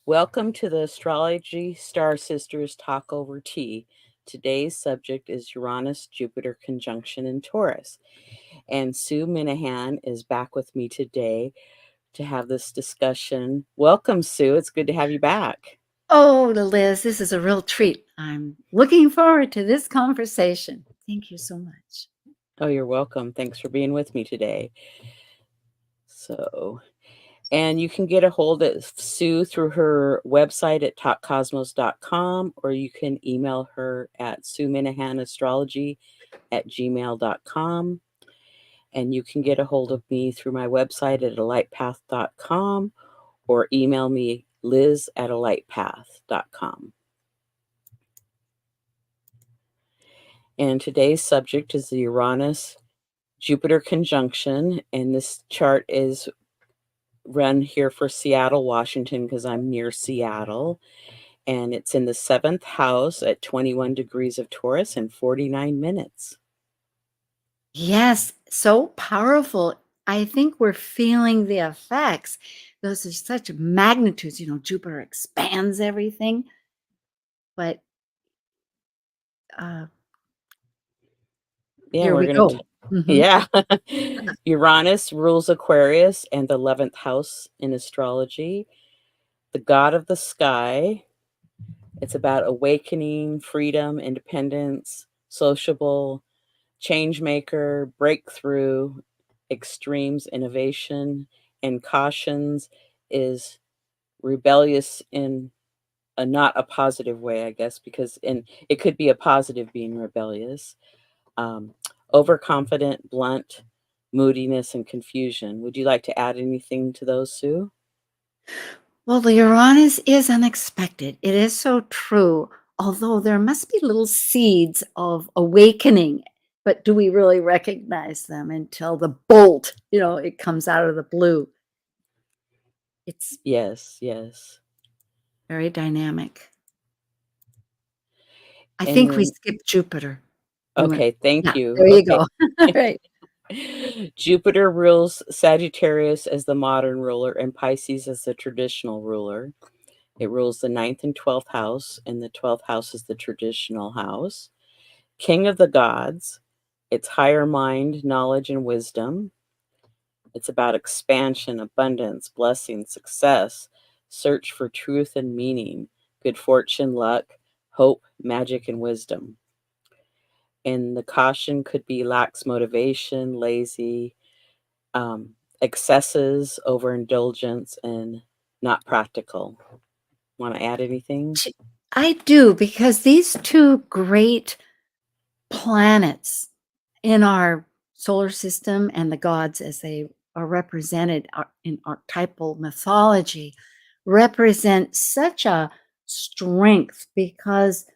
Welcome to the Astrology Star Sisters Talk Over Tea. Today's subject is Uranus Jupiter Conjunction in Taurus. And Sue Minahan is back with me today to have this discussion. Welcome, Sue. It's good to have you back. Oh, Liz, this is a real treat. I'm looking forward to this conversation. Thank you so much. Oh, you're welcome. Thanks for being with me today. And you can get a hold of Sue through her website at talkcosmos.com, or you can email her at sueminahanastrology@gmail.com. And you can get a hold of me through my website at alightpath.com, or email me liz@alightpath.com. And today's subject is the Uranus Jupiter conjunction, and this chart is run here for Seattle, Washington, because I'm near Seattle. And it's in the 7th house at 21 degrees of Taurus and 49 minutes. Yes, so powerful. I think we're feeling the effects. Those are such magnitudes. Jupiter expands everything, but uh, Yeah, here we're we going go. to, yeah. Uranus rules Aquarius and the 11th house in astrology. The god of the sky. It's about awakening, freedom, independence, sociable, change maker, breakthrough, extremes, innovation, and cautions is rebellious in a not a positive way, I guess, because it could be a positive being rebellious. Um, Overconfident, blunt, moodiness, and confusion. Would you like to add anything to those, Sue? Well, the Uranus is unexpected. It is so true, although there must be little seeds of awakening. But do we really recognize them until the bolt, it comes out of the blue? It's Yes. very dynamic. I And think we then, skipped Jupiter. okay, thank Yeah, you. there you Okay. go. All right. Jupiter rules Sagittarius as the modern ruler and Pisces as the traditional ruler. It rules the 9th and 12th house, and the 12th house is the traditional house. King of the gods, it's higher mind, knowledge, and wisdom. It's about expansion, abundance, blessing, success, search for truth and meaning, good fortune, luck, hope, magic, and wisdom. And the caution could be lax motivation, lazy, excesses, overindulgence, and not practical. Want to add anything? I do, because these two great planets in our solar system and the gods as they are represented in archetypal mythology represent such a strength, because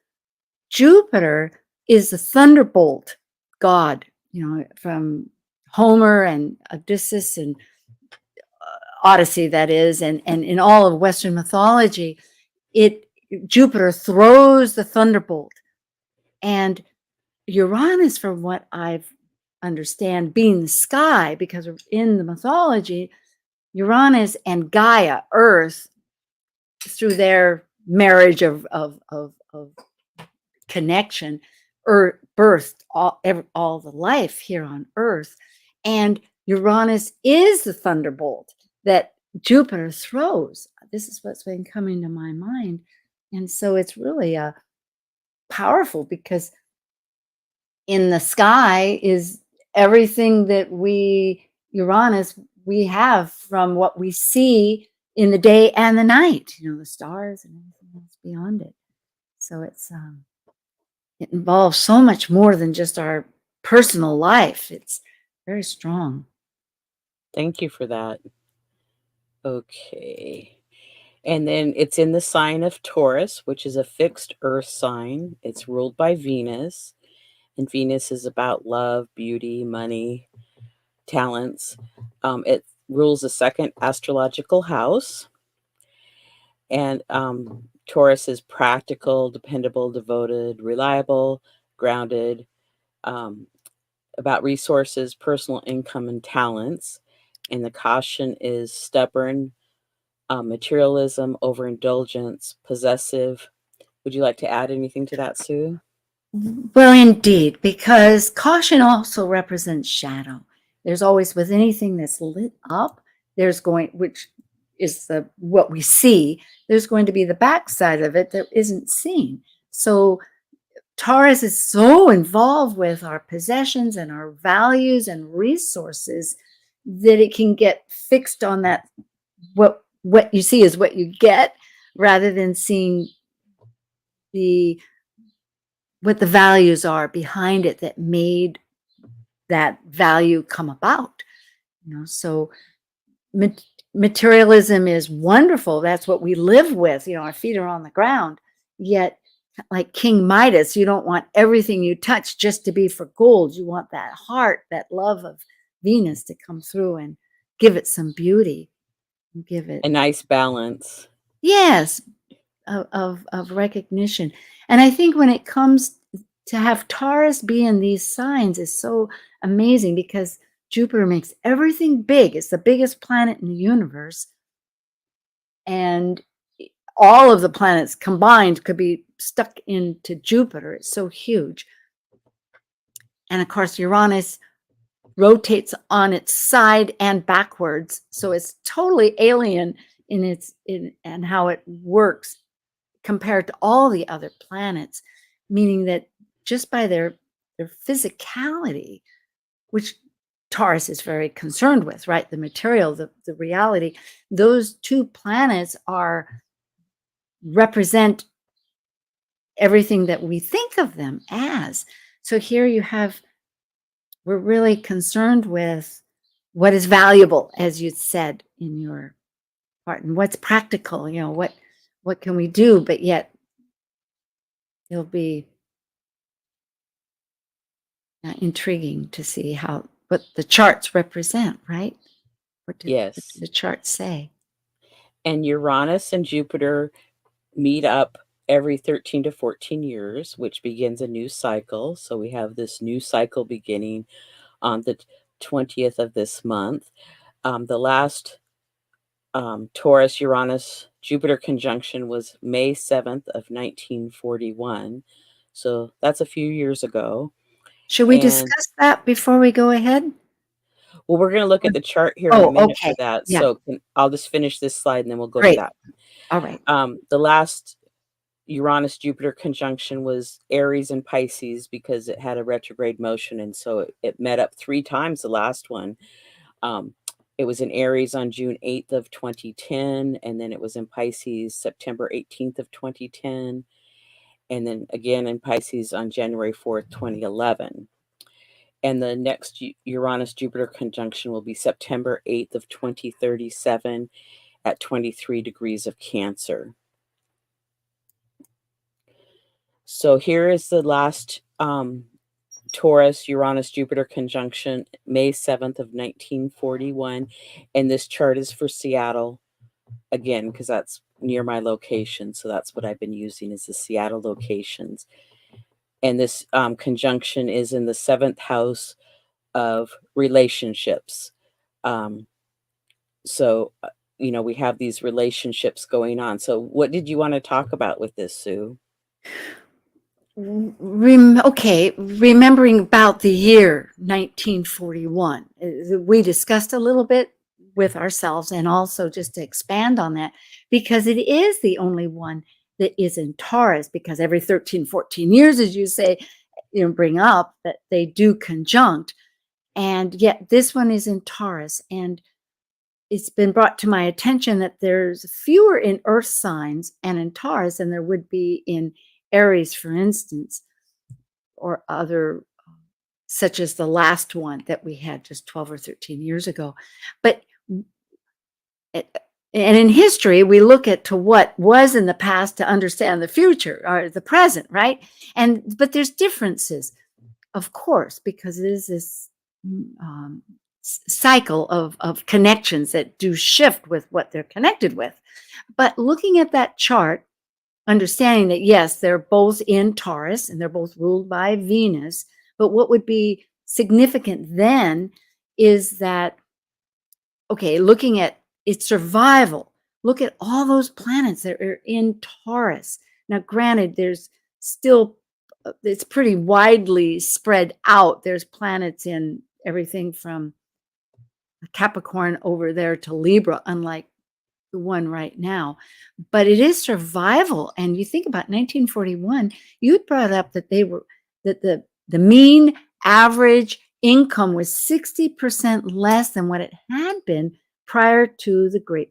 Jupiter is the thunderbolt god, from Homer and Odysseus and Odyssey, that is, and in all of Western mythology, Jupiter throws the thunderbolt, and Uranus, from what I've understand, being the sky, because in the mythology, Uranus and Gaia, Earth, through their marriage of connection, birthed all the life here on Earth. And Uranus is the thunderbolt that Jupiter throws. This is what's been coming to my mind. And so it's really powerful, because in the sky is everything that Uranus, we have from what we see in the day and the night, the stars and everything else beyond it. So it involves so much more than just our personal life. It's very strong. Thank you for that. Okay. And then it's in the sign of Taurus, which is a fixed earth sign. It's ruled by Venus, and Venus is about love, beauty, money, talents. It rules the second astrological house. And Taurus is practical, dependable, devoted, reliable, grounded, um, about resources, personal income, and talents. And the caution is stubborn, materialism, overindulgence, possessive. Would you like to add anything to that, Sue? Well, indeed, because caution also represents shadow. There's always, with anything that's lit up, there's going, which is the what we see, there's going to be the backside of it that isn't seen. So Taurus is so involved with our possessions and our values and resources that it can get fixed on that. What you see is what you get, rather than seeing the what the values are behind it that made that value come about. So materialism is wonderful. That's what we live with. Our feet are on the ground. Yet, like King Midas, you don't want everything you touch just to be for gold. You want that heart, that love of Venus to come through and give it some beauty, and give it, A nice balance. yes, of recognition. And I think when it comes to have Taurus be in these signs is so amazing, because Jupiter makes everything big. It's the biggest planet in the universe. And all of the planets combined could be stuck into Jupiter. It's so huge. And of course, Uranus rotates on its side and backwards. So it's totally alien in how it works compared to all the other planets, meaning that just by their physicality, which Taurus is very concerned with, right? The material, the reality, those two planets represent everything that we think of them as. So here we're really concerned with what is valuable, as you said in your part, and what's practical, what can we do, but yet it'll be intriguing to see what the charts represent, right? What do Yes. the charts say? And Uranus and Jupiter meet up every 13 to 14 years, which begins a new cycle. So we have this new cycle beginning on the 20th of this month. The last Taurus Uranus Jupiter conjunction was May 7th of 1941. So that's a few years ago. Should we And discuss that before we go ahead? well, we're going to look at the chart here in a Oh, minute for okay. that. Yeah, So I'll just finish this slide and then we'll go to great. that. All right. The last Uranus Jupiter conjunction was Aries and Pisces because it had a retrograde motion. And so it met up 3 times, the last one. It was in Aries on June 8th of 2010, and then it was in Pisces September 18th of 2010, and then again in Pisces on January 4th, 2011. And the next Uranus Jupiter conjunction will be September 8th of 2037 at 23 degrees of Cancer. So here is the last Taurus Uranus Jupiter conjunction, May 7th of 1941, and this chart is for Seattle again because that's near my location, so that's what I've been using is the Seattle locations. And this conjunction is in the 7th house of relationships. So we have these relationships going on. So what did you want to talk about with this, Sue? Okay, remembering about the year 1941, we discussed a little bit with ourselves, and also just to expand on that, because it is the only one that is in Taurus, because every 13, 14 years, as you say, bring up that they do conjunct, and yet this one is in Taurus. And it's been brought to my attention that there's fewer in earth signs and in Taurus than there would be in Aries, for instance, or other, such as the last one that we had just 12 or 13 years ago. But and in history, we look to what was in the past to understand the future or the present, right? But there's differences, of course, because it is this cycle of connections that do shift with what they're connected with. But looking at that chart, understanding that, yes, they're both in Taurus and they're both ruled by Venus. But what would be significant then is that, okay, looking at its survival, look at all those planets that are in Taurus. Now, granted, there's still, it's pretty widely spread out. There's planets in everything from Capricorn over there to Libra, unlike the one right now. But it is survival. And you think about 1941, you brought up that the mean average income was 60% less than what it had been prior to the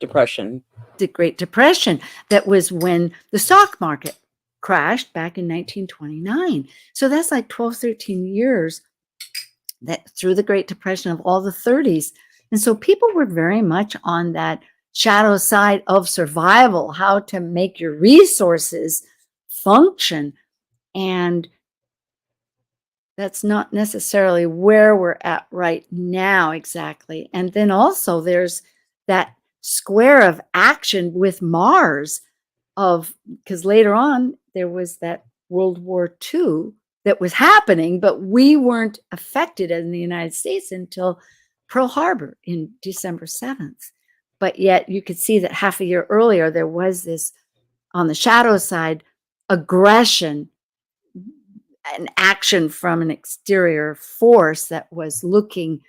Depression. Great Depression. That was when the stock market crashed back in 1929. So that's like 12, 13 years that through the Great Depression of all the 30s. And so people were very much on that shadow side of survival, how to make your resources function. And that's not necessarily where we're at right now exactly. And then also there's that square of action with Mars because later on there was that World War II that was happening, but we weren't affected in the United States until Pearl Harbor in December 7th. But yet you could see that half a year earlier, there was this, on the shadow side, aggression and action from an exterior force that was looking,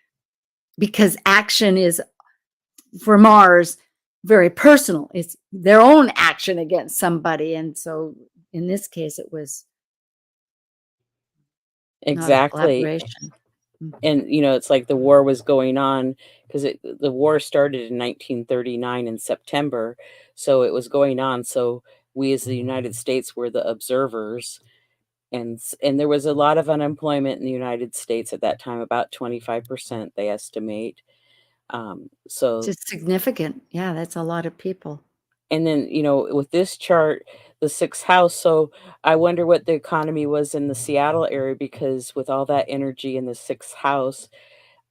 because action is, for Mars, very personal. It's their own action against somebody. And so in this case, it was not a Exactly. collaboration. And, it's like the war was going on because the war started in 1939 in September. So it was going on. So we as the United States were the observers. And there was a lot of unemployment in the United States at that time, about 25%, they estimate. So It's significant. Yeah, that's a lot of people. and then, with this chart, the sixth house, so I wonder what the economy was in the Seattle area because with all that energy in the sixth house,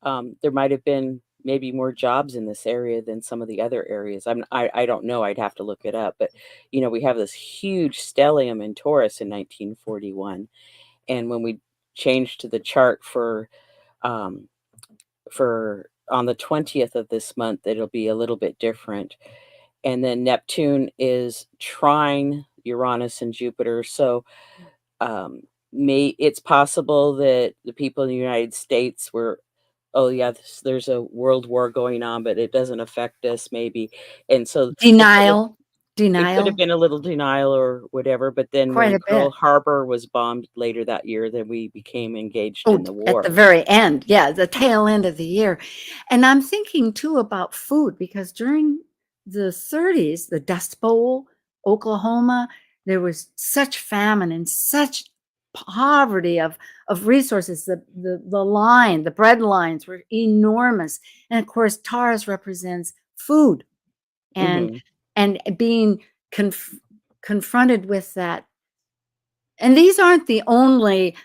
there might have been maybe more jobs in this area than some of the other areas. I don't know. I'd have to look it up. But we have this huge stellium in Taurus in 1941, and when we changed to the chart um, for on the 20th of this month, it'll be a little bit different. And then Neptune is trine Uranus and Jupiter. So it's possible that the people in the United States were, oh yeah, there's a world war going on, but it doesn't affect us maybe. And so Denial, it could have denial, been a little denial or whatever, but then quite when a Pearl bit. Harbor was bombed later that year, then we became engaged Oh, in the at the war. very end. Yeah, the tail end of the year. And I'm thinking too about food because during the 30s, the Dust Bowl, Oklahoma, there was such famine and such poverty of resources. The bread lines were enormous. And of course, Taurus represents food and Mhm. being confronted with that. And these aren't the only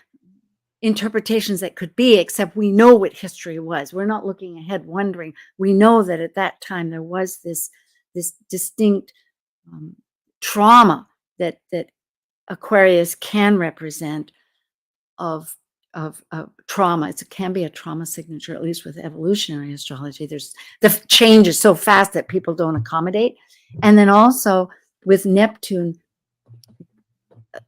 interpretations that could be, except we know what history was. We're not looking ahead wondering. We know that at that time there was this distinct trauma that Aquarius can represent of trauma. It can be a trauma signature, at least with evolutionary astrology. There's the change is so fast that people don't accommodate. And then also with Neptune,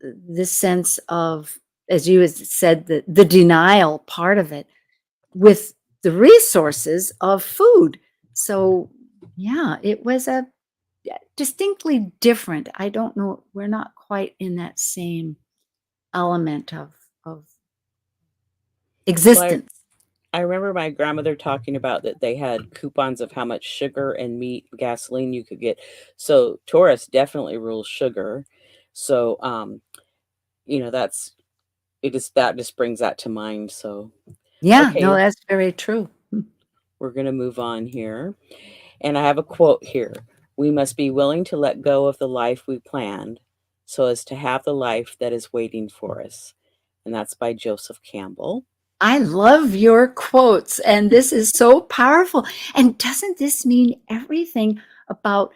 this sense of, as you said, the denial part of it with the resources of food. So yeah, it was a distinctly different. I don't know. We're not quite in that same element of Well, existence. I remember my grandmother talking about that they had coupons of how much sugar and meat, gasoline you could get. So Taurus definitely rules sugar. So that's that just brings that to mind. So Yeah, no, okay, that's very true. we're gonna move on here. And I have a quote here. We must be willing to let go of the life we planned so as to have the life that is waiting for us. And that's by Joseph Campbell. I love your quotes, and this is so powerful. And doesn't this mean everything about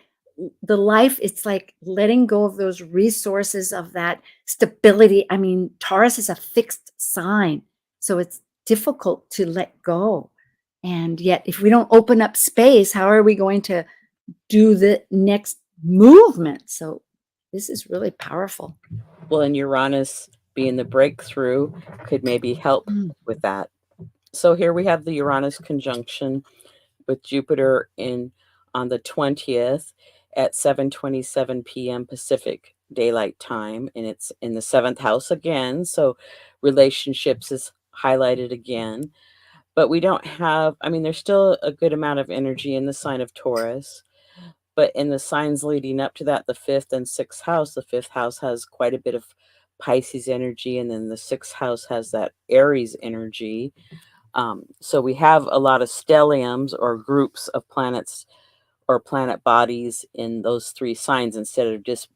the life? It's like letting go of those resources of that stability. I mean, Taurus is a fixed sign, so it's difficult to let go. And yet, if we don't open up space, how are we going to do the next movement. So this is really powerful. Well, and Uranus being the breakthrough could maybe help Mm. with that. So here we have the Uranus conjunction with Jupiter in on the 20th at 7:27 p.m. Pacific Daylight Time, and it's in the 7th house again, so relationships is highlighted again. But we don't have, I mean, there's still a good amount of energy in the sign of Taurus, but in the signs leading up to that, the 5th and 6th house, the 5th house has quite a bit of Pisces energy, and then the 6th house has that Aries energy. So we have a lot of stelliums or groups of planets or planet bodies in those three signs instead of just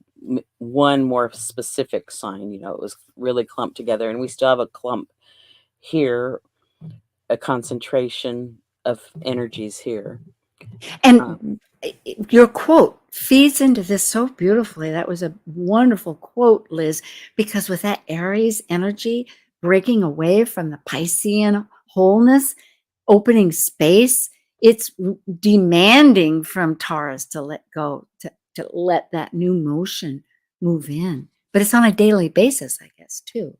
one more specific sign. It was really clumped together, and we still have a clump here, a concentration of energies here. And your quote feeds into this so beautifully. That was a wonderful quote, Liz, because with that Aries energy breaking away from the Piscean wholeness, opening space, it's demanding from Taurus to let go, to let that new motion move in. But it's on a daily basis, I guess, too.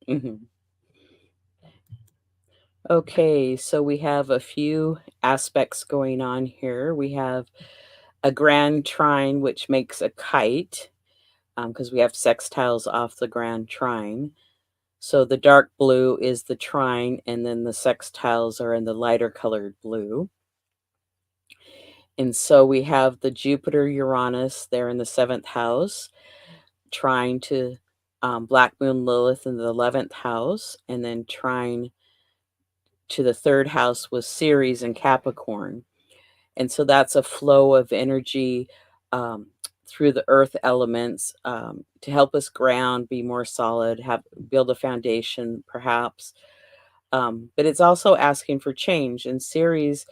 Mhm. Okay, so we have a few aspects going on here. We have a grand trine, which makes a kite, because we have sextiles off the grand trine. So the dark blue is the trine, and then the sextiles are in the lighter colored blue. And so we have the Jupiter Uranus there in the 7th house, trine to Black Moon Lilith in the 11th house, and then trine to the 3rd house with Ceres and Capricorn. And so that's a flow of energy um, through the earth elements to help us ground, be more solid, build a foundation, perhaps. But it's also asking for change. And Ceres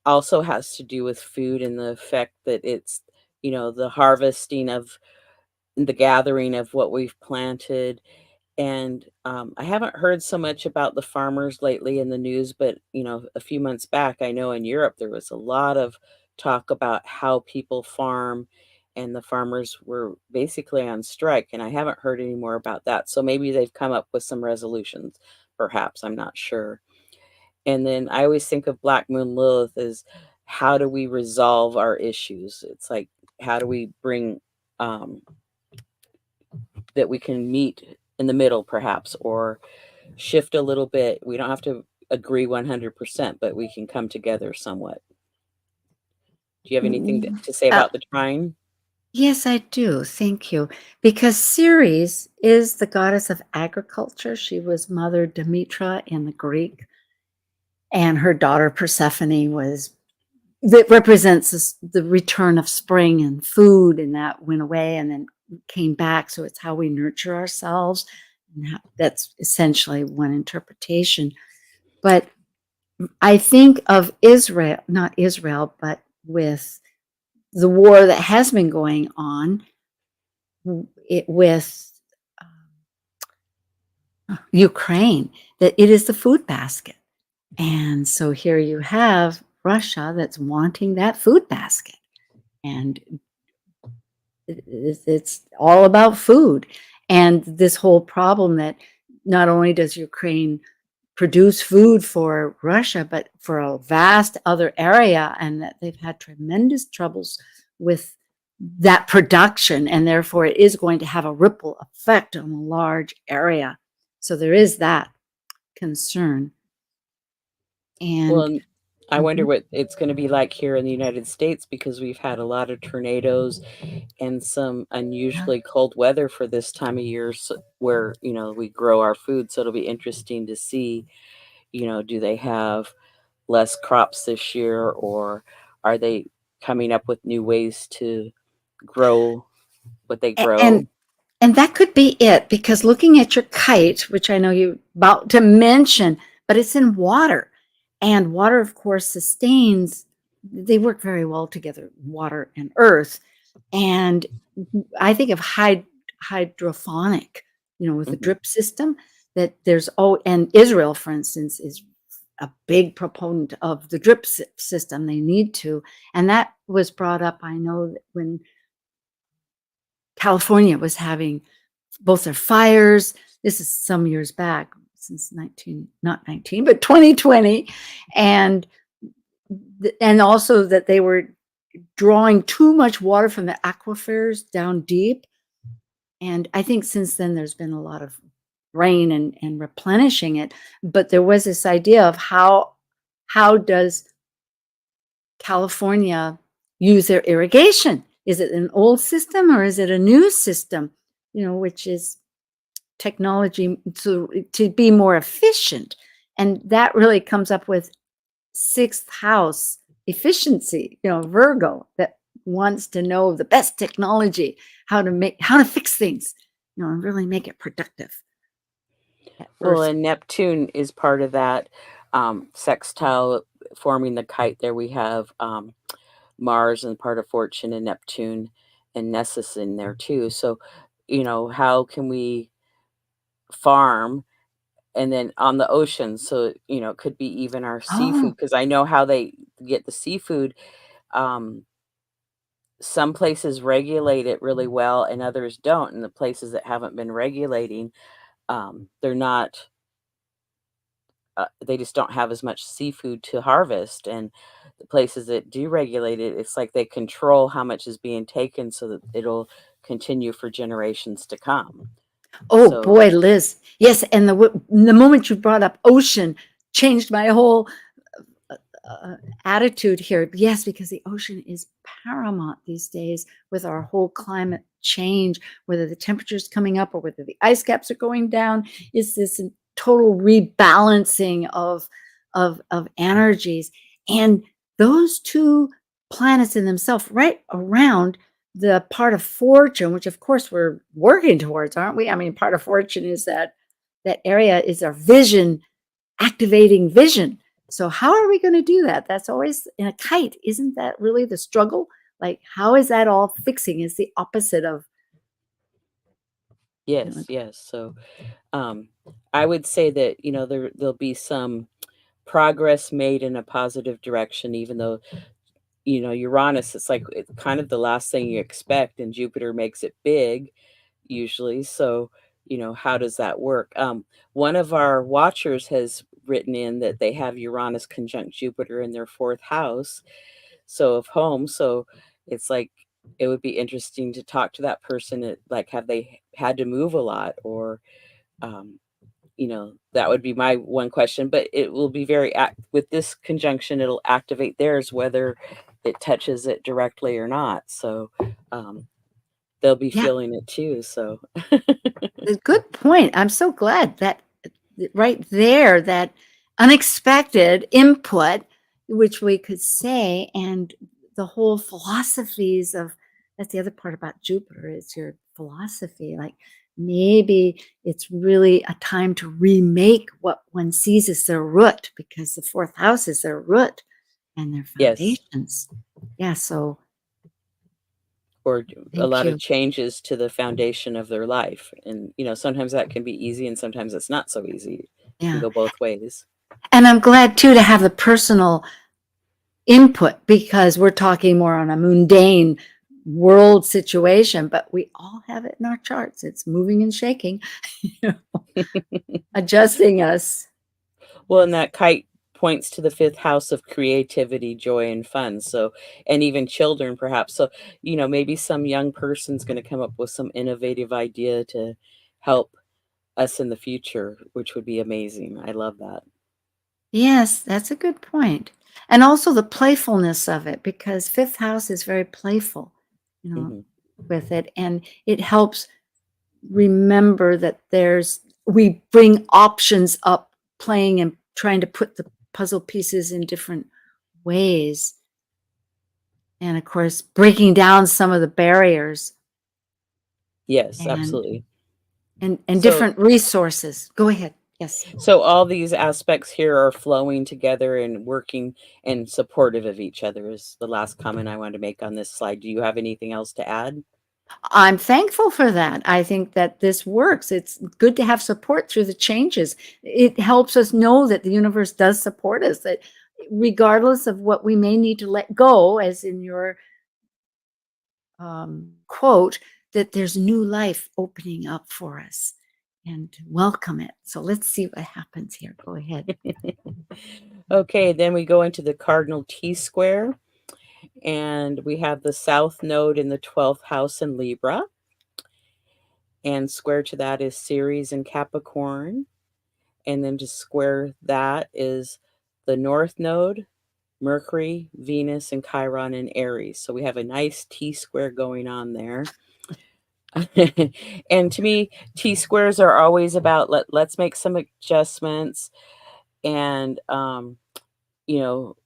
also has to do with food and the effect that it's, the harvesting of the gathering of what we've planted. And I haven't heard so much about the farmers lately in the news, but a few months back, I know in Europe there was a lot of talk about how people farm, and the farmers were basically on strike. And I haven't heard any more about that. So maybe they've come up with some resolutions, perhaps. I'm not sure. And then I always think of Black Moon Lilith as how do we resolve our issues? It's like, how do we bring um, that we can meet in the middle, perhaps, or shift a little bit. We don't have to agree 100%, but we can come together somewhat. Do you have anything to say Uh, about the trine? yes, I do. Thank you. Because Ceres is the goddess of agriculture. She was Mother Demetra in the Greek, and her daughter Persephone was that represents the return of spring and food, and that went away and then came back. So it's how we nurture ourselves. And that's essentially one interpretation. But I think of Israel, not Israel, but with the war that has been going on with Ukraine, that it is the food basket. And so here you have Russia that's wanting that food basket. And it's all about food. And this whole problem that not only does Ukraine produce food for Russia, but for a vast other area, and that they've had tremendous troubles with that production, and therefore it is going to have a ripple effect on a large area. So there is that concern. Well, And I wonder mhm, what it's going to be like here in the United States, because we've had a lot of tornadoes and some yeah. unusually cold weather for this time of year, where, we grow our food. So it'll be interesting to see, do they have less crops this year, or are they coming up with new ways to grow what they A- grow? and And that could be it, because looking at your kite, which I know you're about to mention, but it's in water. And water, of course, sustains, they work very well together, water and earth. And I think of hydrophonic, with the Mhm. drip system, that there's, oh, and Israel, for instance, is a big proponent of the drip system. They need to. And that was brought up, I know, that when California was having both their fires. This is some years back, since not 19, but 2020. And also that they were drawing too much water from the aquifers down deep. And I think since then there's been a lot of rain and replenishing it. But there was this idea of how does California use their irrigation? Is it an old system or is it a new system? Which is technology to be more efficient. And that really comes up with sixth house efficiency, Virgo, that wants to know the best technology, how to fix things, and really make it productive. Well, and Neptune is part of that sextile forming the kite. There we have Mars and part of Fortune and Neptune and Nessus in there too. So, how can we farm and then on the ocean? So, it could be even our seafood, Oh, because I know how they get the seafood. Um, some places regulate it really well and others don't. And the places that haven't been regulating, they're not they just don't have as much seafood to harvest. And the places that do regulate it, it's like they control how much is being taken so that it'll continue for generations to come. oh So boy, Liz. Yes, and the moment you brought up ocean changed my whole attitude here. Yes, because the ocean is paramount these days with our whole climate change, whether the temperature is coming up or whether the ice caps are going down. Is this total rebalancing of energies? And those two planets in themselves, right around the part of fortune, which of course we're working towards, aren't we? I mean, part of fortune is that area is our vision, activating vision. So how are we going to do that? That's always in a kite. Isn't that really the struggle? Like, how is that all fixing? Is the opposite of, yes, yes. So um, I would say that there'll be some progress made in a positive direction, even though Uranus, it's like it's kind of the last thing you expect, and Jupiter makes it big usually. So, how does that work? One of our watchers has written in that they have Uranus conjunct Jupiter in their fourth house, so of home. So it's like it would be interesting to talk to that person. Like, have they had to move a lot, or um, that would be my one question. But it will be with this conjunction, it'll activate theirs whether it touches it directly or not. So they'll be yeah, feeling it too. So a good point. I'm so glad that right there, that unexpected input, which we could say, and the whole philosophies of, that's the other part about Jupiter, is your philosophy. Like, maybe it's really a time to remake what one sees as their root, because the fourth house is their root and their yes, foundations. Yeah, so or a thank lot of you. changes to the foundation of their life. And sometimes that can be easy and sometimes it's not so easy. It can Yeah. go both ways. And I'm glad too to have the personal input, because we're talking more on a mundane world situation, but we all have it in our charts. It's moving and shaking, adjusting us. Well, and that kite points to the fifth house of creativity, joy, and fun. So, and even children, perhaps. So, maybe some young person's going to come up with some innovative idea to help us in the future, which would be amazing. I love that. Yes, that's a good point. And also the playfulness of it, because fifth house is very playful, you know, Hmm. with it. And it helps remember that we bring options up, playing and trying to put the puzzle pieces in different ways. And of course, breaking down some of the barriers Yes, and absolutely. So, different resources. Go ahead. Yes. so all these aspects here are flowing together and working and supportive of each other is the last comment I wanted to make on this slide. Do you have anything else to add? I'm thankful for that. I think that this works. It's good to have support through the changes. It helps us know that the universe does support us, that regardless of what we may need to let go, as in your quote, that there's new life opening up for us and to welcome it. So let's see what happens here. Go ahead. Okay, then we go into the cardinal T square, and we have the south node in the 12th house in Libra, and square to that is Ceres in Capricorn, and then to square that is the north node, Mercury, Venus, and Chiron in Aries. So we have a nice T square going on there. And to me, T squares are always about let's make some adjustments, and you know,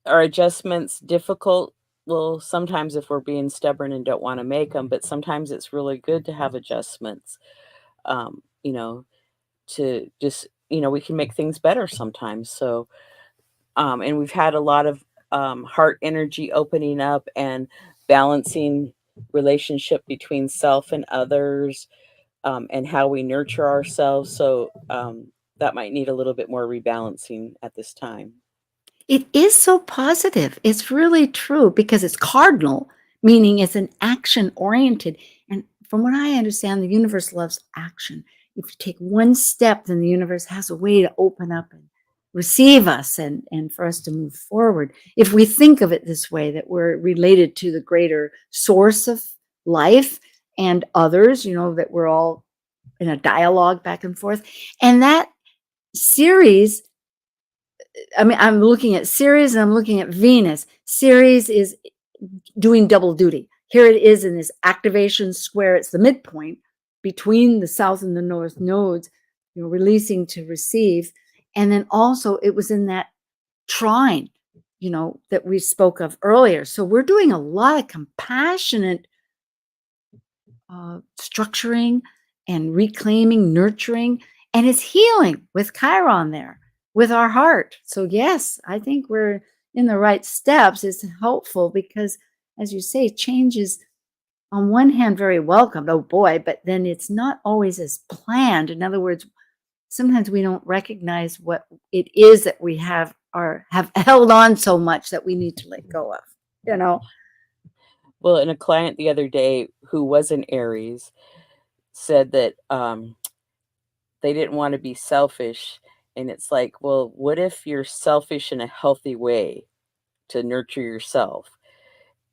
are adjustments difficult? Well, sometimes if we're being stubborn and don't want to make them, but sometimes it's really good to have adjustments. You know, to just we can make things better sometimes. So and we've had a lot of heart energy opening up and balancing relationship between self and others, and how we nurture ourselves. So that might need a little bit more rebalancing at this time. It is so positive. It's really true because it's cardinal, meaning it's an action oriented. And from what I understand, the universe loves action. If you take one step, then the universe has a way to open up and receive us and for us to move forward. If we think of it this way, that we're related to the greater source of life and others, that we're all in a dialogue back and forth. And that series, I'm looking at Ceres and I'm looking at Venus. Ceres is doing double duty. Here it is in this activation square. It's the midpoint between the south and the north nodes, releasing to receive. And then also it was in that trine, that we spoke of earlier. So we're doing a lot of compassionate structuring and reclaiming, nurturing, and it's healing with Chiron there, with our heart. So yes, I think we're in the right steps. It's helpful because, as you say, change is on one hand very welcomed. Oh boy, but then it's not always as planned. In other words, sometimes we don't recognize what it is that we have held on so much that we need to let go of. You know, Well, and a client the other day who was an Aries said that they didn't want to be selfish. And it's like, well, what if you're selfish in a healthy way to nurture yourself?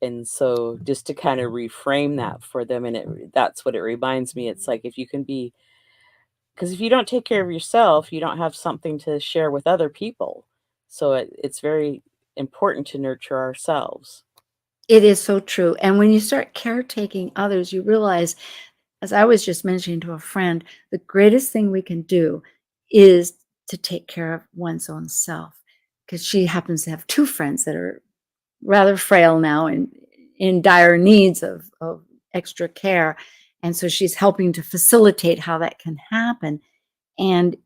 And so just to kind of reframe that for them, and that's what it reminds me. It's like if you can be, because if you don't take care of yourself, you don't have something to share with other people. So it's very important to nurture ourselves. it is so true. And when you start caretaking others, you realize, as I was just mentioning to a friend, the greatest thing we can do is to take care of one's own self. Because she happens to have two friends that are rather frail now and in dire needs of extra care. And so she's helping to facilitate how that can happen. And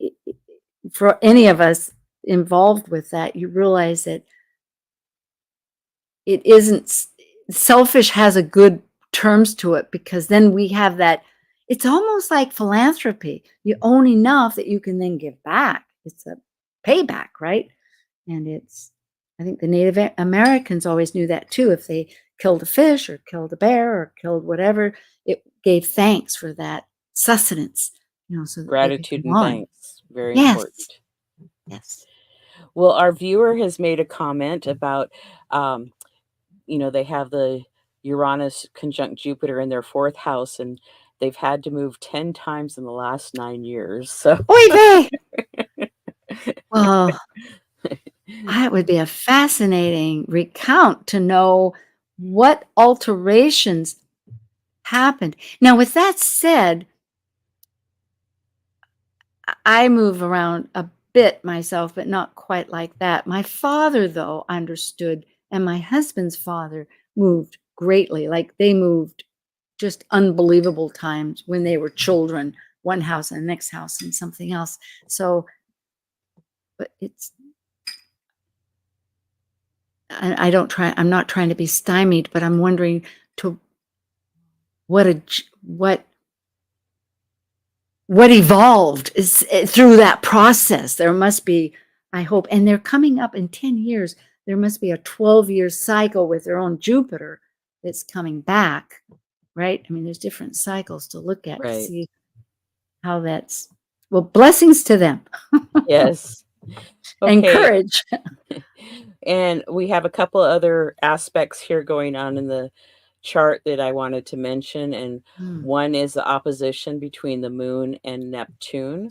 for any of us involved with that, you realize that it isn't selfish, has a good terms to it, because then we have that. It's almost like philanthropy. You own enough that you can then give back. It's a payback, right? And I think the Native Americans always knew that too. If they killed a fish or killed a bear or killed whatever, it gave thanks for that sustenance, so that they could Gratitude go and on. thanks, very Yes, important. yes. Well, our viewer has made a comment about, um, they have the Uranus conjunct Jupiter in their fourth house, and they've had to move 10 times in the last 9 years. So, Oy vey! Well, it would be a fascinating recount to know what alterations happened. Now, with that said, I move around a bit myself, but not quite like that. My father, though, understood, and my husband's father moved greatly. Like they moved just unbelievable times when they were children, one house and the next house and something else. So, but I'm not trying to be stymied, but I'm wondering to what evolved is through that process. There must be, I hope, and they're coming up in 10 years. There must be a 12-year cycle with their own Jupiter that's coming back, right? I mean, there's different cycles to look at to Right. see how that's, well, blessings to them. Yes. And Okay. courage. And we have a couple other aspects here going on in the chart that I wanted to mention. And one is the opposition between the moon and Neptune.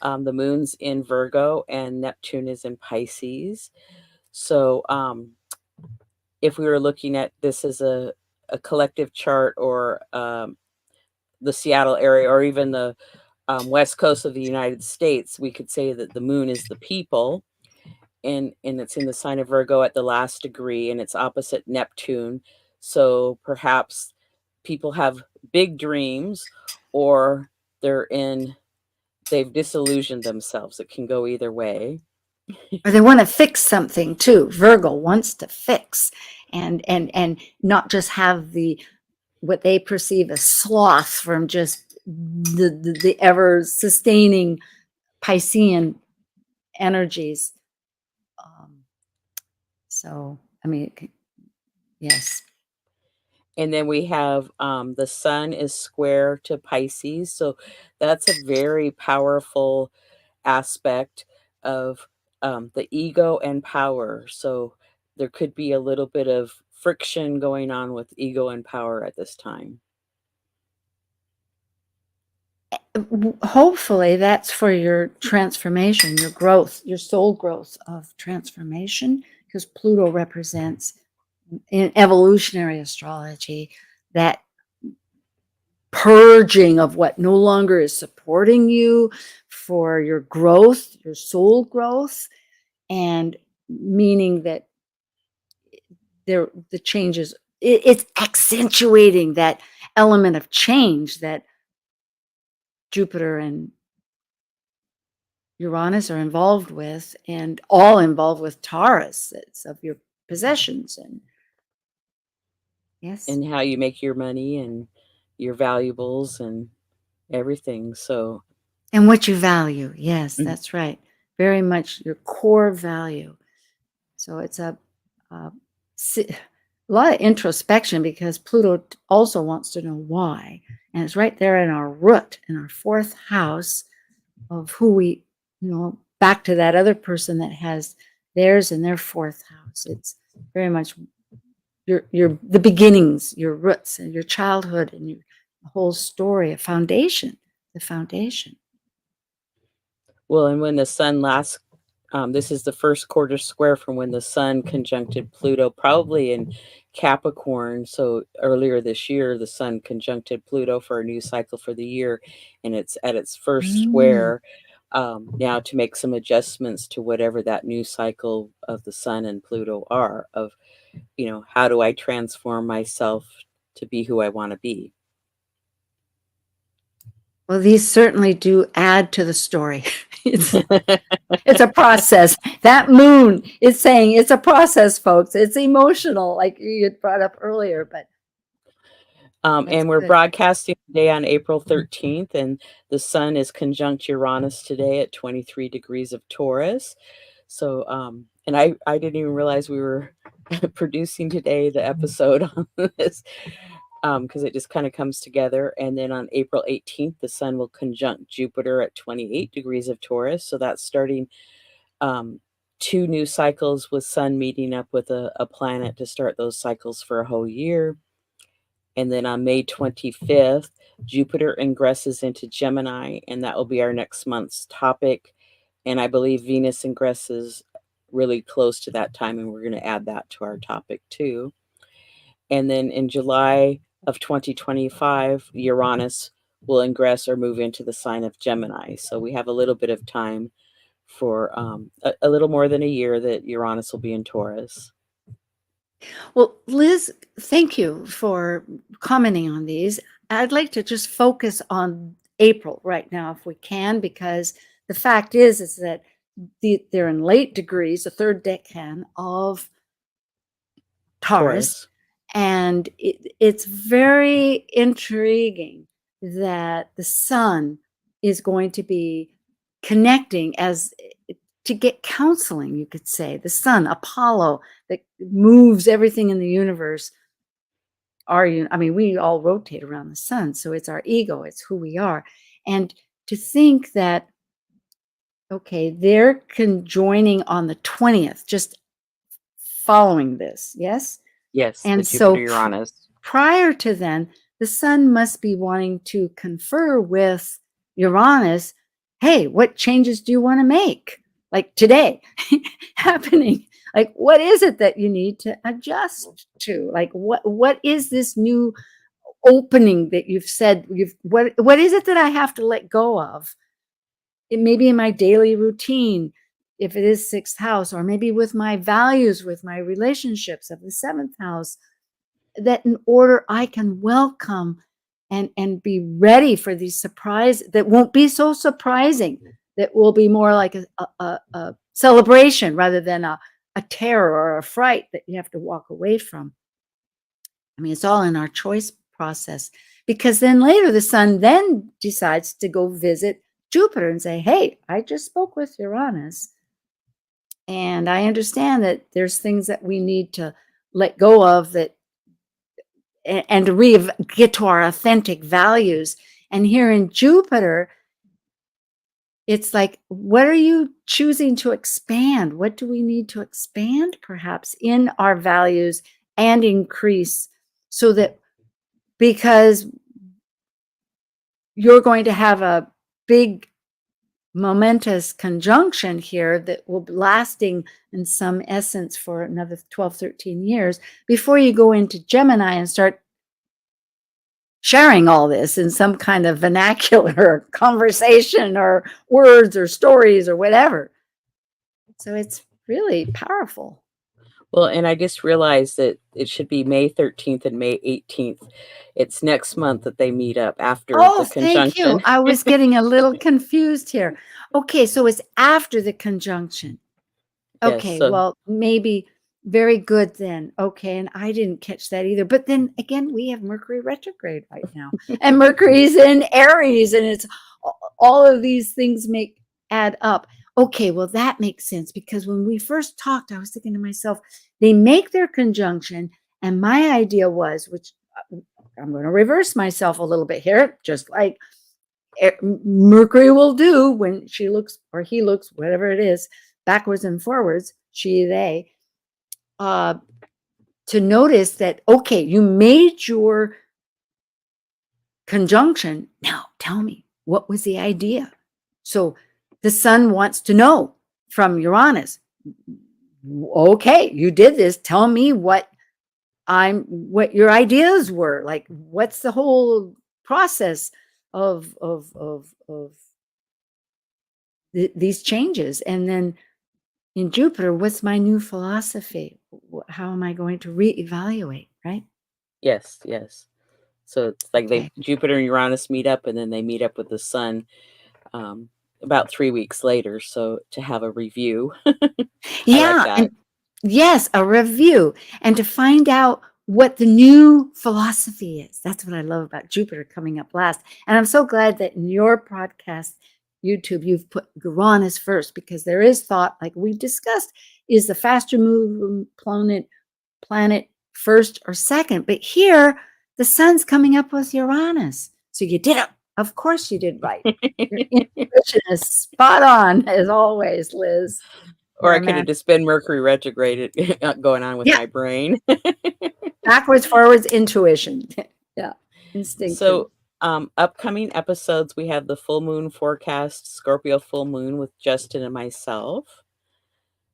The moon's in Virgo and Neptune is in Pisces. So if we were looking at this as a collective chart, or the Seattle area, or even the west coast of the United States, we could say that the moon is the people, and it's in the sign of Virgo at the last degree, and it's opposite Neptune. So perhaps people have big dreams, or they've disillusioned themselves. It can go either way. Or they want to fix something too. Virgo wants to fix and not just have the what they perceive as sloth from just the ever sustaining Piscean energies. So I mean, yes. And then we have the sun is square to Pisces. So that's a very powerful aspect of the ego and power. So there could be a little bit of friction going on with ego and power at this time. Hopefully that's for your transformation, your growth, your soul growth of transformation, because Pluto represents in evolutionary astrology that purging of what no longer is supporting you for your growth, your soul growth, and meaning that the changes, it's accentuating that element of change that Jupiter and Uranus are involved with, and all involved with Taurus. It's of your possessions. And yes. And how you make your money and your valuables and everything. So, And what you value. Yes, mm, that's right. Very much your core value. So it's a lot of introspection, because Pluto also wants to know why. And it's right there in our root, in our fourth house of who we, back to that other person that has theirs in their fourth house. It's very much the beginnings, your roots, and your childhood, and your whole story, a foundation, the foundation. well, and when the sun last, this is the first quarter square from when the sun conjuncted Pluto, probably in Capricorn. So earlier this year, the sun conjuncted Pluto for a new cycle for the year, and it's at its first square now to make some adjustments to whatever that new cycle of the sun and Pluto are. Of, how do I transform myself to be who I want to be? Well, these certainly do add to the story. It's a process. That moon is saying it's a process, folks. It's emotional, like you had brought up earlier, but that's And we're good. broadcasting today on April 13th, and the sun is conjunct Uranus today at 23 degrees of Taurus. So, and I didn't even realize we were producing today the episode on this, because it just kind of comes together. And then on April 18th, the sun will conjunct Jupiter at 28 degrees of Taurus. So that's starting um, two new cycles with sun meeting up with a planet to start those cycles for a whole year. And then on May 25th, Jupiter ingresses into Gemini, and that will be our next month's topic. And I believe Venus ingresses really close to that time, and we're going to add that to our topic too. And then in July of 2025, Uranus will ingress or move into the sign of Gemini. So we have a little bit of time for a little more than a year that Uranus will be in Taurus. Well, Liz, thank you for commenting on these. I'd like to just focus on April right now, if we can, because the fact is that they're in late degrees, the third decan of Taurus, Taurus. And it's very intriguing that the sun is going to be connecting as to get counseling, you could say. The sun, Apollo, that moves everything in the universe. We all rotate around the sun, so it's our ego, it's who we are. And to think that, okay, they're conjoining on the 20th, just following this, yes? Yes, the And Jupiter so Uranus. prior to then, the sun must be wanting to confer with Uranus. Hey, what changes do you want to make? Like today happening. Like, what is it that you need to adjust to? Like, what is this new opening that you've said what is it that I have to let go of? It may be in my daily routine, if it is sixth house, or maybe with my values, with my relationships of the seventh house, that in order I can welcome and be ready for these surprises that won't be so surprising, that will be more like a celebration rather than a terror or a fright that you have to walk away from. I mean, it's all in our choice process, because then later the sun then decides to go visit Jupiter and say, hey, I just spoke with Uranus, and I understand that there's things that we need to let go of, that and to get to our authentic values. And here in Jupiter, it's like, what are you choosing to expand? What do we need to expand perhaps in our values and increase, so that, because you're going to have a big momentous conjunction here that will be lasting in some essence for another 12, 13 years before you go into Gemini and start sharing all this in some kind of vernacular conversation or words or stories or whatever. So it's really powerful. Well, and I just realized that it should be May 13th and May 18th. It's next month that they meet up after Oh, the thank you. conjunction. I was getting a little confused here. Okay, so it's after the conjunction. Yes, Okay, so well, maybe very good then. Okay, and I didn't catch that either. But then again, we have Mercury retrograde right now, and Mercury's in Aries, and it's all of these things add up. Okay, well, that makes sense, because when we first talked, I was thinking to myself, they make their conjunction, and my idea was, which I'm going to reverse myself a little bit here, just like Mercury will do when she looks, or he looks, whatever it is, backwards and forwards, she, they, to notice that, okay, you made your conjunction. Now tell me, what was the idea? So the sun wants to know from Uranus, okay, you did this. Tell me what your ideas were. Like, what's the whole process of these changes? And then in Jupiter, what's my new philosophy? How am I going to reevaluate, right? yes, yes. So it's like Okay. Jupiter and Uranus meet up, and then they meet up with the sun um, about 3 weeks later. So to have a review, I like Yeah, that. and yes, a review, and to find out what the new philosophy is. That's what I love about Jupiter coming up last. And I'm so glad that in your podcast, YouTube, you've put Uranus first, because there is thought, like we discussed, is the faster moving planet first or second? But here, the sun's coming up with Uranus. So you did it. Of course you did right. Your intuition is spot on, as always, Liz. Or You're I a could have man. just been Mercury retrograde going on with Yeah, my brain. backwards, forwards, intuition. Yeah, instinctive. So, upcoming episodes, we have the full moon forecast, Scorpio full moon with Justin and myself.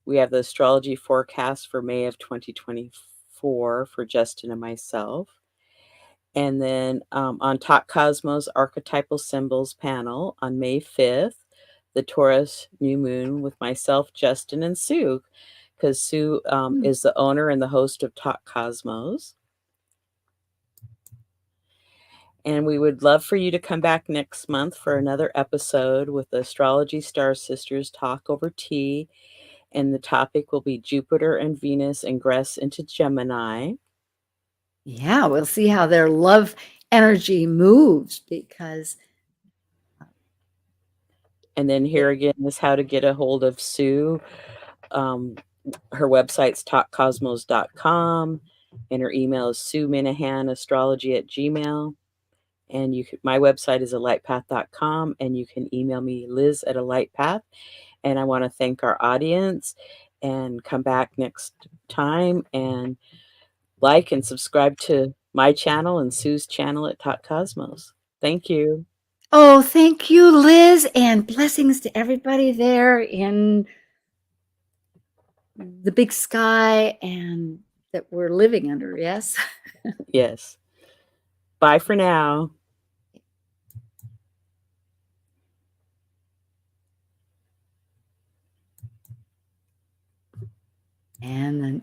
We have the astrology forecast for May of 2024 for Justin and myself. And then on Talk Cosmos Archetypal Symbols panel on May 5th, the Taurus new moon with myself, Justin, and Sue, because Sue is the owner and the host of Talk Cosmos. And we would love for you to come back next month for another episode with the Astrology Star Sisters Talk Over Tea. And the topic will be Jupiter and Venus ingress into Gemini. Yeah, we'll see how their love energy moves because And then here again is how to get a hold of Sue. Her website's talkcosmos.com, and her email is sueminahanastrology@gmail. And my website is alightpath.com, and you can email me, liz@alightpath. And I want to thank our audience, and come back next time and like and subscribe to my channel and Sue's channel at Talk Cosmos. Thank you. oh, thank you, Liz, and blessings to everybody there in the big sky and that we're living under. Yes. Yes. Bye for now. And then